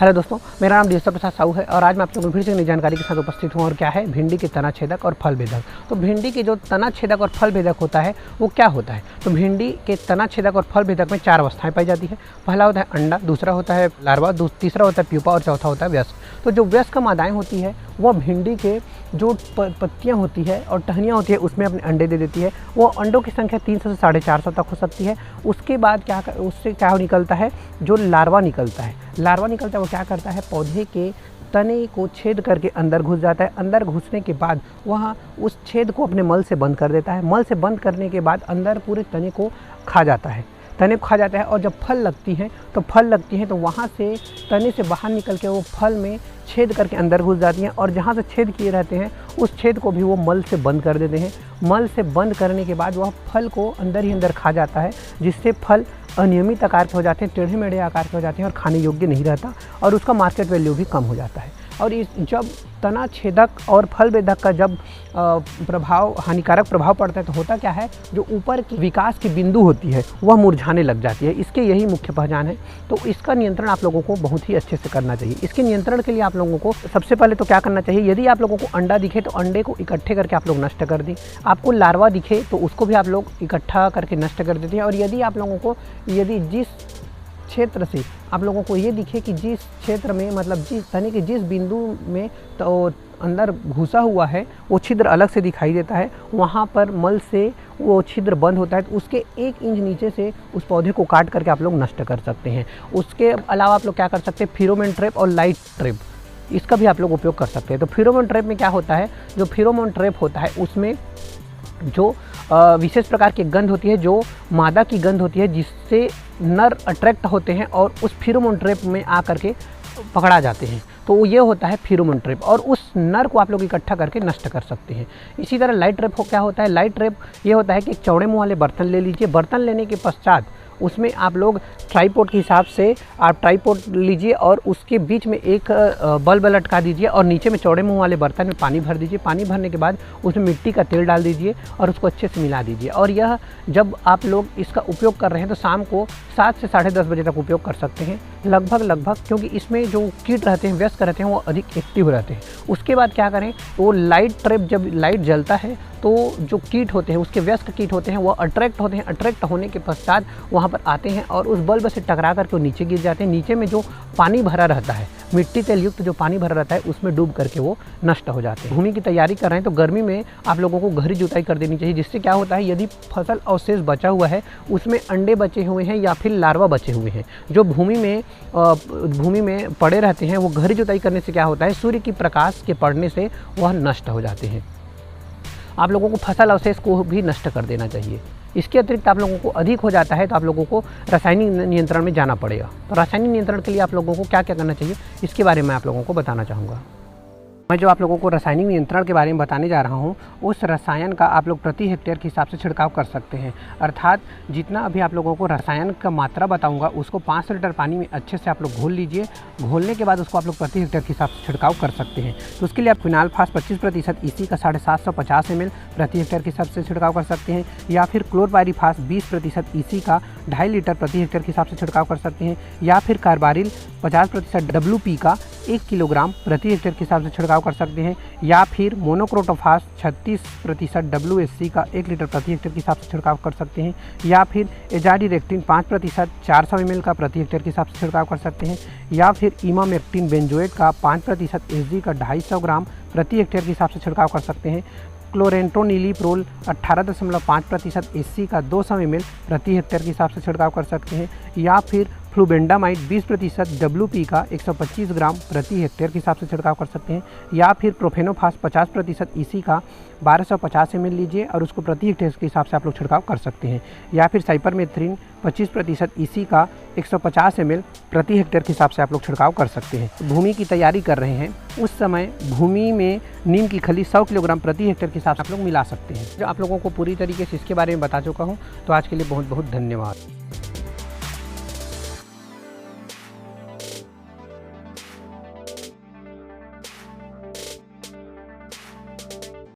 Hello दोस्तों, मेरा नाम डीएस प्रसाद साहू है और आज मैं आप लोगों को फिर से नई जानकारी के साथ उपस्थित हूँ। और क्या है, भिंडी के तना छेदक और फल भेदक। तो भिंडी के जो तना छेदक और फल भेदक होता है वो क्या होता है? तो भिंडी के तना छेदक और फल भेदक में 4 अवस्थाएं पाई जाती है। पहला होता है अंडा, दूसरा होता है लार्वा, तीसरा होता है प्यूपा और चौथा होता है वयस्क। तो जो वयस्क मादाएँ होती है वह भिंडी के जो पत्तियाँ होती है और टहनियाँ होती है उसमें अपने अंडे दे देती है। वो अंडों की संख्या 300 से 450 तक हो सकती है। उसके बाद उससे क्या निकलता है, जो लार्वा निकलता है वो क्या करता है, पौधे के तने को छेद करके अंदर घुस जाता है। अंदर घुसने के बाद वह उस छेद को अपने मल से बंद कर देता है। मल से बंद करने के बाद अंदर पूरे तने को खा जाता है। और जब फल लगती हैं तो वहाँ से तने से बाहर निकल के वो फल में छेद करके अंदर घुस जाती हैं और जहाँ से छेद किए रहते हैं उस छेद को भी वो मल से बंद कर देते हैं। मल से बंद करने के बाद वह फल को अंदर ही अंदर खा जाता है, जिससे फल अनियमित आकार के हो जाते हैं, टेढ़े मेढ़े आकार के हो जाते हैं और खाने योग्य नहीं रहता और उसका मार्केट वैल्यू भी कम हो जाता है। और जब तना छेदक और फल भेदक का जब हानिकारक प्रभाव पड़ता है तो होता क्या है, जो ऊपर की विकास की बिंदु होती है वह मुरझाने लग जाती है। इसके यही मुख्य पहचान है। तो इसका नियंत्रण आप लोगों को बहुत ही अच्छे से करना चाहिए। इसके नियंत्रण के लिए आप लोगों को सबसे पहले तो क्या करना चाहिए, यदि आप लोगों को अंडा दिखे तो अंडे को इकट्ठे करके आप लोग नष्ट कर दें। आपको लार्वा दिखे तो उसको भी आप लोग इकट्ठा करके नष्ट कर देते हैं। और यदि आप लोगों को जिस क्षेत्र से आप लोगों को ये दिखे कि जिस क्षेत्र में मतलब जिस तने के जिस बिंदु में तो अंदर घुसा हुआ है वो छिद्र अलग से दिखाई देता है, वहाँ पर मल से वो छिद्र बंद होता है, तो उसके 1 इंच नीचे से उस पौधे को काट करके आप लोग नष्ट कर सकते हैं। उसके अलावा आप लोग क्या कर सकते हैं, फेरोमोन ट्रैप और लाइट ट्रैप, इसका भी आप लोग उपयोग कर सकते हैं। तो फेरोमोन ट्रैप में क्या होता है, जो फेरोमोन ट्रैप होता है उसमें जो विशेष प्रकार की गंध होती है, जो मादा की गंध होती है, जिससे नर अट्रैक्ट होते हैं और उस फेरोमोन ट्रैप में आकर के पकड़ा जाते हैं। तो ये होता है फेरोमोन ट्रैप और उस नर को आप लोग इकट्ठा करके नष्ट कर सकते हैं। इसी तरह लाइट ट्रैप क्या होता है, लाइट ट्रैप ये होता है कि एक चौड़े मुँह वाले बर्तन ले लीजिए। बर्तन लेने के पश्चात उसमें आप लोग ट्राईपोड के हिसाब से आप ट्राईपोड लीजिए और उसके बीच में एक बल्ब लटका दीजिए और नीचे में चौड़े मुंह वाले बर्तन में पानी भर दीजिए। पानी भरने के बाद उसमें मिट्टी का तेल डाल दीजिए और उसको अच्छे से मिला दीजिए। और यह जब आप लोग इसका उपयोग कर रहे हैं तो शाम को 7 से 10:30 बजे तक उपयोग कर सकते हैं लगभग, क्योंकि इसमें जो कीट रहते हैं, व्यस्क रहते हैं, वो अधिक एक्टिव रहते हैं। उसके बाद क्या करें, वो लाइट ट्रैप जब लाइट जलता है तो जो कीट होते हैं, उसके व्यस्क कीट होते हैं, वो अट्रैक्ट होते हैं। अट्रैक्ट होने के पश्चात वहाँ पर आते हैं और उस बल्ब से टकरा करके वो नीचे गिर जाते हैं। नीचे में जो पानी भरा रहता है, मिट्टी तेल युक्त जो पानी भरा रहता है, उसमें डूब करके वो नष्ट हो जाते हैं। भूमि की तैयारी कर रहे हैं तो गर्मी में आप लोगों को गहरी जुताई कर देनी चाहिए, जिससे क्या होता है, यदि फसल अवशेष बचा हुआ है, उसमें अंडे बचे हुए हैं या फिर लार्वा बचे हुए हैं, जो भूमि में पड़े रहते हैं, वो गहरी जुताई करने से क्या होता है, सूर्य की प्रकाश के पड़ने से वह नष्ट हो जाते हैं। आप लोगों को फसल अवशेष को भी नष्ट कर देना चाहिए। इसके अतिरिक्त आप लोगों को अधिक हो जाता है तो आप लोगों को रासायनिक नियंत्रण में जाना पड़ेगा। तो रासायनिक नियंत्रण के लिए आप लोगों को क्या क्या करना चाहिए, इसके बारे में आप लोगों को बताना चाहूँगा। मैं जो आप लोगों को रासायनिक नियंत्रण के बारे में बताने जा रहा हूँ, उस रसायन का आप लोग प्रति हेक्टेयर के हिसाब से छिड़काव कर सकते हैं। अर्थात जितना अभी आप लोगों को रसायन का मात्रा बताऊंगा उसको 5 लीटर पानी में अच्छे से आप लोग घोल लीजिए। घोलने के बाद उसको आप लोग प्रति हेक्टेयर के हिसाब से छिड़काव कर सकते हैं। तो उसके लिए आप फिनाल्फास 25% ईसी का 750 ml प्रति हेक्टेयर के हिसाब से छिड़काव कर सकते हैं, या फिर क्लोरपायरीफास 20% ईसी का 2.5 लीटर प्रति हेक्टेयर के हिसाब से छिड़काव कर सकते हैं, या फिर कार्बारिल 50% WP का 1 किलोग्राम प्रति हेक्टेयर के हिसाब से छिड़काव कर सकते हैं, या फिर मोनोक्रोटोफास 36% WSC का 1 लीटर प्रति हेक्टेयर के हिसाब से छिड़काव कर सकते हैं, या फिर एजाडिरेक्टिन 5% 400 ml का प्रति हेक्टेयर के हिसाब से छिड़काव कर सकते हैं, या फिर इमामेक्टिन बेंजोएट का 5% SG का 250 ग्राम प्रति हेक्टेयर के हिसाब से छिड़काव कर सकते हैं, क्लोरेंटोनिलीप्रोल 18.5% SC का 200 ml प्रति हेक्टेयर के हिसाब से छिड़काव कर सकते हैं, या फिर फ्लूबेंडामाइड 20% WP का 125 ग्राम प्रति हेक्टेयर के हिसाब से छिड़काव कर सकते हैं, या फिर प्रोफेनोफास 50% EC का 1250 ml लीजिए और उसको प्रति हेक्टेयर के हिसाब से आप लोग छिड़काव कर सकते हैं, या फिर साइपरमेथ्रिन 25% EC का 150 ml प्रति हेक्टेयर के हिसाब से आप लोग छिड़काव कर सकते हैं। भूमि की तैयारी कर रहे हैं उस समय भूमि में नीम की खली 100 किलोग्राम प्रति हेक्टेयर के हिसाब से आप लोग मिला सकते हैं। जो आप लोगों को पूरी तरीके से इसके बारे में बता चुका हूँ। तो आज के लिए बहुत बहुत धन्यवाद।